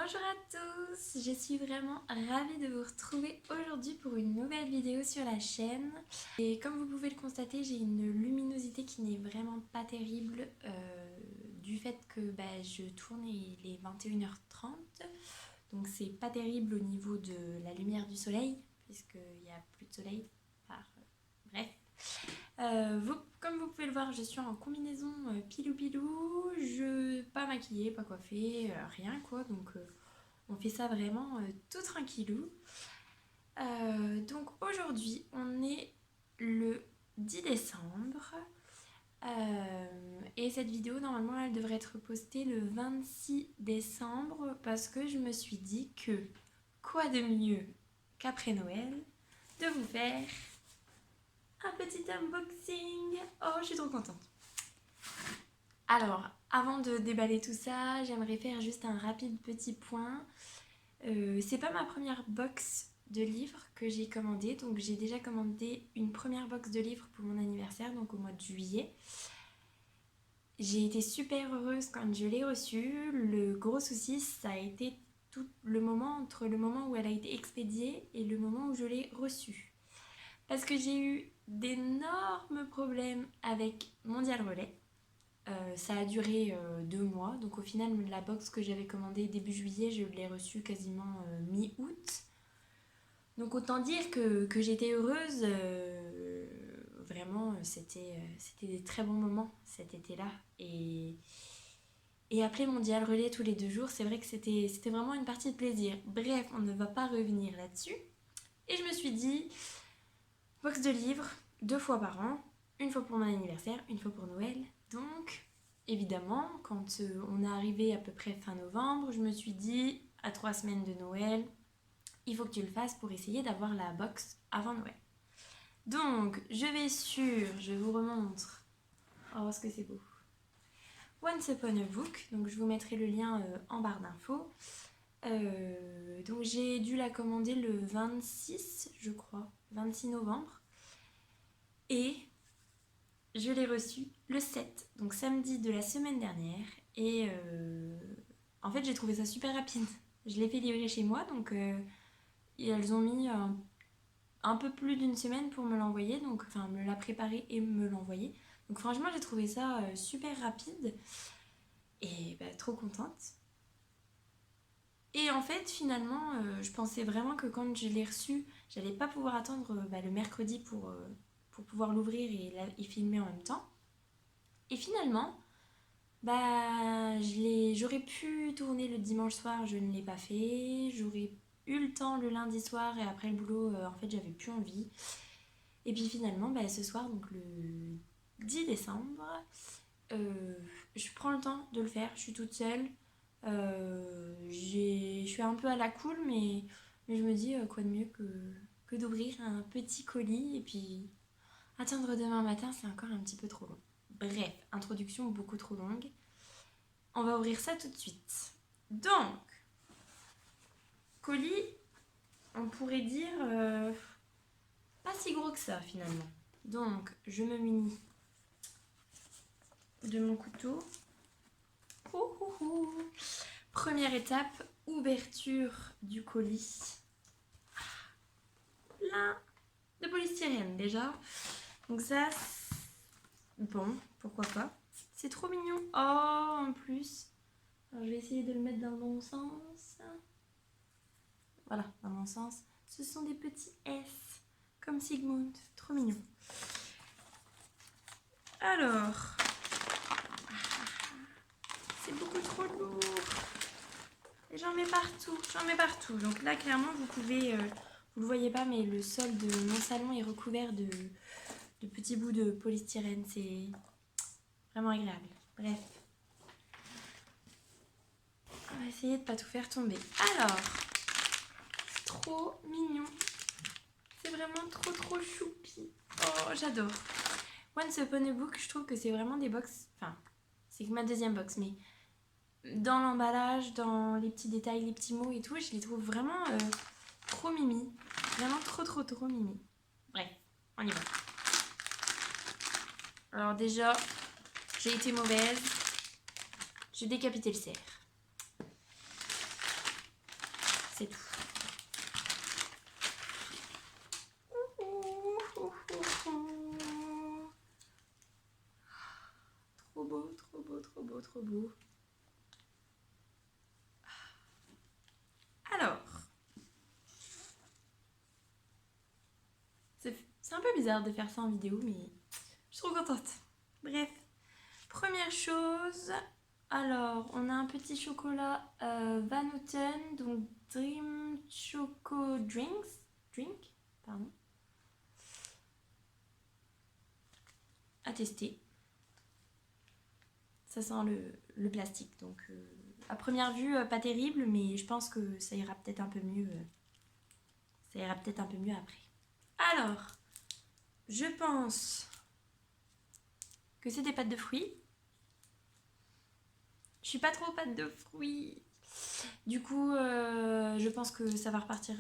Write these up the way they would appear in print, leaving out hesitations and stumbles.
Bonjour à tous, je suis vraiment ravie de vous retrouver aujourd'hui pour une nouvelle vidéo sur la chaîne. Et comme vous pouvez le constater, j'ai une luminosité qui n'est vraiment pas terrible du fait que je tourne et il est 21h30. Donc c'est pas terrible au niveau de la lumière du soleil, puisqu'il n'y a plus de soleil. Bref. Comme vous pouvez le voir, je suis en combinaison pilou pilou, pas maquillée, pas coiffée, rien quoi, donc on fait ça vraiment tout tranquillou. Donc aujourd'hui on est le 10 décembre et cette vidéo normalement elle devrait être postée le 26 décembre parce que je me suis dit que quoi de mieux qu'après Noël de vous faire un petit unboxing. Oh, je suis trop contente. Alors, avant de déballer tout ça, j'aimerais faire juste un rapide petit point. C'est pas ma première box de livres que j'ai commandée, donc j'ai déjà commandé une première box de livres pour mon anniversaire, donc au mois de juillet. J'ai été super heureuse quand je l'ai reçue. Le gros souci, ça a été tout le moment entre le moment où elle a été expédiée et le moment où je l'ai reçue. Parce que j'ai eu d'énormes problèmes avec Mondial Relais. Ça a duré 2 mois, donc au final la box que j'avais commandée début juillet, je l'ai reçue quasiment mi-août. Donc autant dire que j'étais heureuse, vraiment c'était des très bons moments cet été-là. Et appeler Mondial Relais tous les 2 jours, c'est vrai que c'était vraiment une partie de plaisir. Bref, on ne va pas revenir là-dessus. Et je me suis dit, box de livres, 2 fois par an, une fois pour mon anniversaire, une fois pour Noël. Donc, évidemment, quand on est arrivé à peu près fin novembre, je me suis dit, à 3 semaines de Noël, il faut que tu le fasses pour essayer d'avoir la box avant Noël. Donc, je vous remontre, oh, ce que c'est beau, Once Upon a Book, donc je vous mettrai le lien en barre d'infos. Donc j'ai dû la commander le 26, je crois, 26 novembre. Et je l'ai reçue le 7, donc samedi de la semaine dernière. Et en fait, j'ai trouvé ça super rapide. Je l'ai fait livrer chez moi, donc elles ont mis un peu plus d'une semaine pour me l'envoyer, donc enfin me la préparer et me l'envoyer. Donc franchement, j'ai trouvé ça super rapide et trop contente. Et en fait, finalement, je pensais vraiment que quand je l'ai reçu, j'allais pas pouvoir attendre le mercredi pour pouvoir l'ouvrir et filmer en même temps. Et finalement, j'aurais pu tourner le dimanche soir, je ne l'ai pas fait. J'aurais eu le temps le lundi soir et après le boulot, en fait, j'avais plus envie. Et puis finalement, ce soir, donc le 10 décembre, je prends le temps de le faire. Je suis toute seule. Je suis un peu à la cool, mais je me dis quoi de mieux que d'ouvrir un petit colis et puis attendre demain matin, c'est encore un petit peu trop long. Bref, introduction beaucoup trop longue. On va ouvrir ça tout de suite. Donc, colis, on pourrait dire pas si gros que ça finalement. Donc, je me munis de mon couteau. Première étape, ouverture du colis. Plein de polystyrène déjà. Donc ça, bon, pourquoi pas. C'est trop mignon. Oh, en plus. Alors, je vais essayer de le mettre dans le bon sens. Voilà, dans mon sens. Ce sont des petits S, comme Sigmund. Trop mignon. Alors, c'est beaucoup trop lourd. Et j'en mets partout. Donc là, clairement, vous pouvez, vous le voyez pas, mais le sol de mon salon est recouvert de petits bouts de polystyrène. C'est vraiment agréable. Bref. On va essayer de pas tout faire tomber. Alors, trop mignon. C'est vraiment trop choupi. Oh, j'adore. Once Upon a Book, je trouve que c'est vraiment des box. Enfin, c'est que ma deuxième box, mais dans l'emballage, dans les petits détails, les petits mots et tout, je les trouve vraiment trop mimi. Vraiment trop mimi. Bref, on y va. Alors déjà, j'ai été mauvaise. J'ai décapité le cerf. c'est tout. Trop beau, trop beau, trop beau, trop beau. Alors, c'est un peu bizarre de faire ça en vidéo, mais je suis trop contente. Bref, première chose, alors on a un petit chocolat Van Houten, donc Dream Choco Drink, pardon, à tester. Ça sent le plastique, donc à première vue pas terrible, mais je pense que ça ira peut-être un peu mieux. Ça ira peut-être un peu mieux après. Alors, je pense que c'est des pâtes de fruits. Je suis pas trop pâte de fruits. Du coup, je pense que ça va repartir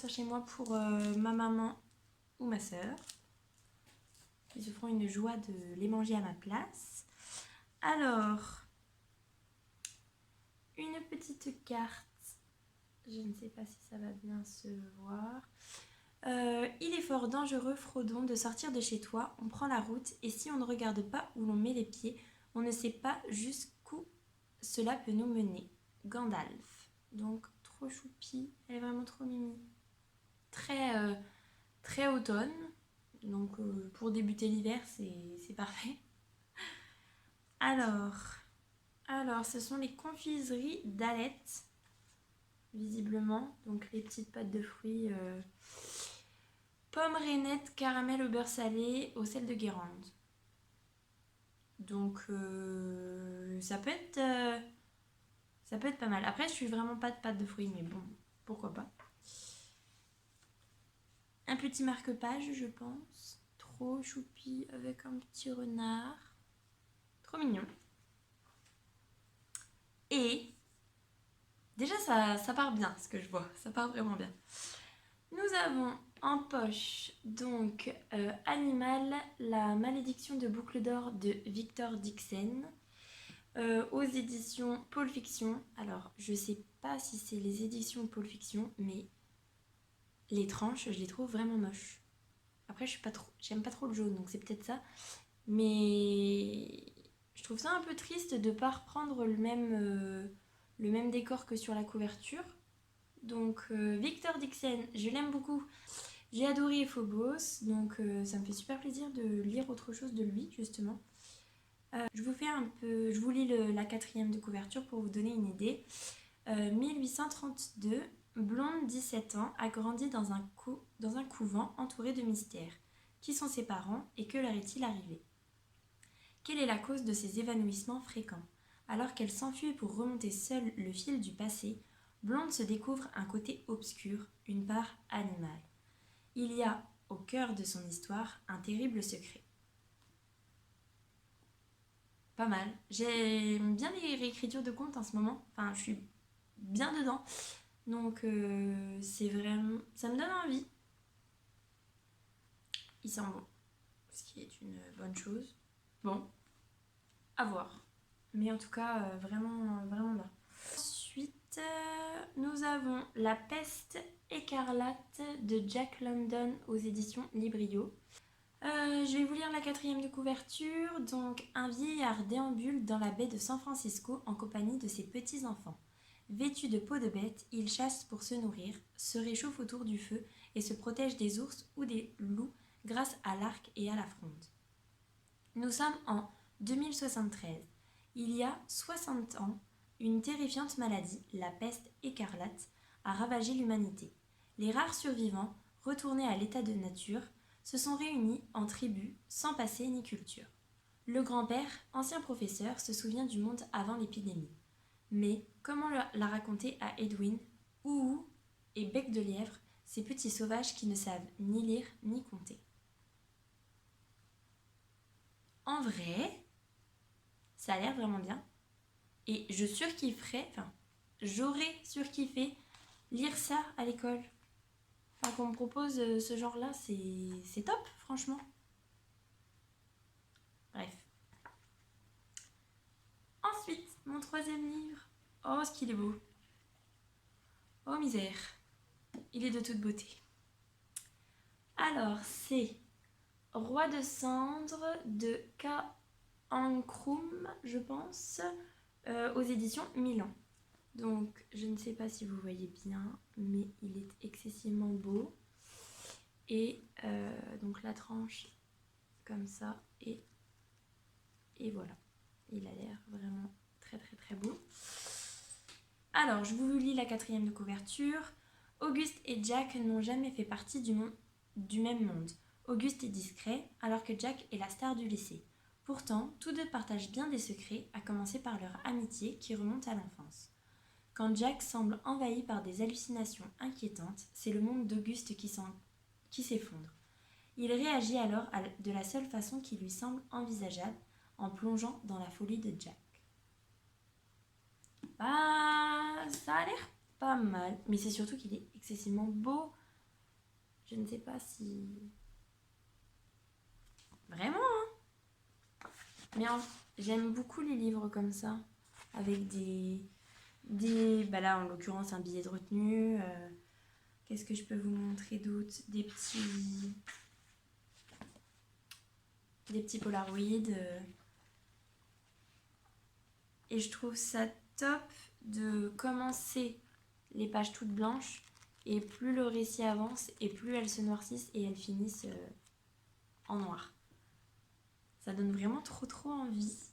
chez moi pour ma maman ou ma soeur. Ils se feront une joie de les manger à ma place. Alors, une petite carte. Je ne sais pas si ça va bien se voir. Il est fort dangereux, Frodon, de sortir de chez toi. On prend la route et si on ne regarde pas où l'on met les pieds, on ne sait pas jusqu'où cela peut nous mener. Gandalf. Donc, trop choupi. Elle est vraiment trop mimi. Très automne. Donc, pour débuter l'hiver, c'est parfait. Alors, ce sont les confiseries d'Alette. Visiblement. Donc, les petites pâtes de fruits... Pommes rainettes, caramel au beurre salé, au sel de Guérande. Donc ça peut être pas mal. Après je suis vraiment pas de pâte de fruits, mais bon, pourquoi pas. Un petit marque-page je pense. Trop choupi avec un petit renard. Trop mignon. Et déjà ça part bien ce que je vois. Ça part vraiment bien. Nous avons en poche donc Animal, la malédiction de boucle d'or de Victor Dixon aux éditions Pôle Fiction. Alors je sais pas si c'est les éditions Pôle Fiction, mais les tranches je les trouve vraiment moches. Après j'aime pas trop le jaune, donc c'est peut-être ça, mais je trouve ça un peu triste de pas reprendre le même décor que sur la couverture. Donc Victor Dixon, je l'aime beaucoup. J'ai adoré Phobos, donc ça me fait super plaisir de lire autre chose de lui, justement. Je vous lis la quatrième de couverture pour vous donner une idée. 1832, blonde 17 ans, a grandi dans un couvent entouré de mystères. Qui sont ses parents et que leur est-il arrivé? Quelle est la cause de ces évanouissements fréquents? Alors qu'elle s'enfuit pour remonter seule le fil du passé, Blonde se découvre un côté obscur, une part animale. Il y a, au cœur de son histoire, un terrible secret. Pas mal. J'aime bien les réécritures de contes en ce moment. Enfin, je suis bien dedans. Donc, c'est vraiment... ça me donne envie. Il sent bon. Ce qui est une bonne chose. Bon, à voir. Mais en tout cas, vraiment, vraiment bien. Ensuite, nous avons La peste écarlate de Jack London aux éditions Librio. Je vais vous lire la quatrième de couverture. Donc, un vieillard déambule dans la baie de San Francisco en compagnie de ses petits-enfants. Vêtu de peau de bête, il chasse pour se nourrir, se réchauffe autour du feu et se protège des ours ou des loups grâce à l'arc et à la fronde. Nous sommes en 2073. Il y a 60 ans, une terrifiante maladie, la peste écarlate, a ravagé l'humanité. Les rares survivants, retournés à l'état de nature, se sont réunis en tribus sans passé ni culture. Le grand-père, ancien professeur, se souvient du monde avant l'épidémie. Mais comment la raconter à Edwin, Ouhou et Bec de Lièvre, ces petits sauvages qui ne savent ni lire ni compter? En vrai, ça a l'air vraiment bien. Et j'aurais surkiffé lire ça à l'école. Enfin, qu'on me propose ce genre-là, c'est top, franchement. Bref. Ensuite, mon troisième livre. Oh, ce qu'il est beau. Oh misère, il est de toute beauté. Alors, c'est Roi de cendres de K. Ankrum, je pense, aux éditions Milan. Donc, je ne sais pas si vous voyez bien, mais il est excessivement beau. Et donc la tranche comme ça, et voilà. Il a l'air vraiment très très très beau. Alors, je vous lis la 4e de couverture. Auguste et Jack n'ont jamais fait partie du même monde. Auguste est discret, alors que Jack est la star du lycée. Pourtant, tous deux partagent bien des secrets, à commencer par leur amitié qui remonte à l'enfance. Quand Jack semble envahi par des hallucinations inquiétantes, c'est le monde d'Auguste qui s'effondre. Il réagit alors de la seule façon qui lui semble envisageable, en plongeant dans la folie de Jack. Bah, ça a l'air pas mal, mais c'est surtout qu'il est excessivement beau. Je ne sais pas si... Vraiment, hein. Mais j'aime beaucoup les livres comme ça, avec bah là, en l'occurrence, un billet de retenue. Qu'est-ce que je peux vous montrer d'autre? Des petits polaroids. Et je trouve ça top de commencer les pages toutes blanches, et plus le récit avance et plus elles se noircissent et elles finissent en noir. Ça donne vraiment trop envie.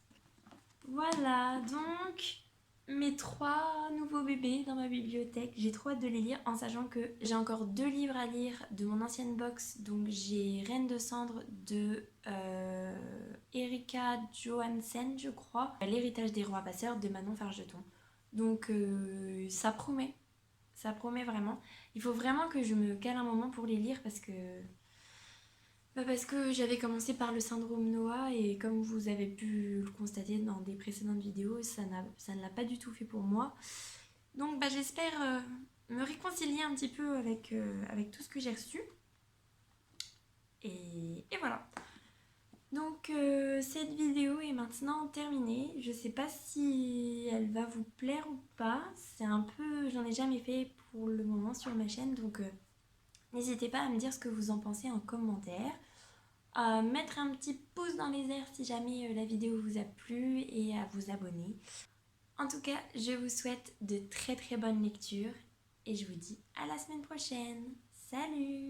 Voilà, donc mes 3 nouveaux bébés dans ma bibliothèque. J'ai trop hâte de les lire, en sachant que j'ai encore 2 livres à lire de mon ancienne box. Donc j'ai Reine de cendres de Erika Johansen, je crois. L'héritage des rois passeurs de Manon Fargeton. Donc ça promet vraiment. Il faut vraiment que je me cale un moment pour les lire parce que j'avais commencé par le syndrome Noah, et comme vous avez pu le constater dans des précédentes vidéos, ça ne l'a pas du tout fait pour moi. Donc j'espère me réconcilier un petit peu avec tout ce que j'ai reçu. Et voilà. Donc cette vidéo est maintenant terminée. Je sais pas si elle va vous plaire ou pas. J'en ai jamais fait pour le moment sur ma chaîne, donc n'hésitez pas à me dire ce que vous en pensez en commentaire. À mettre un petit pouce dans les airs si jamais la vidéo vous a plu, et à vous abonner. En tout cas, je vous souhaite de très bonnes lectures et je vous dis à la semaine prochaine. Salut!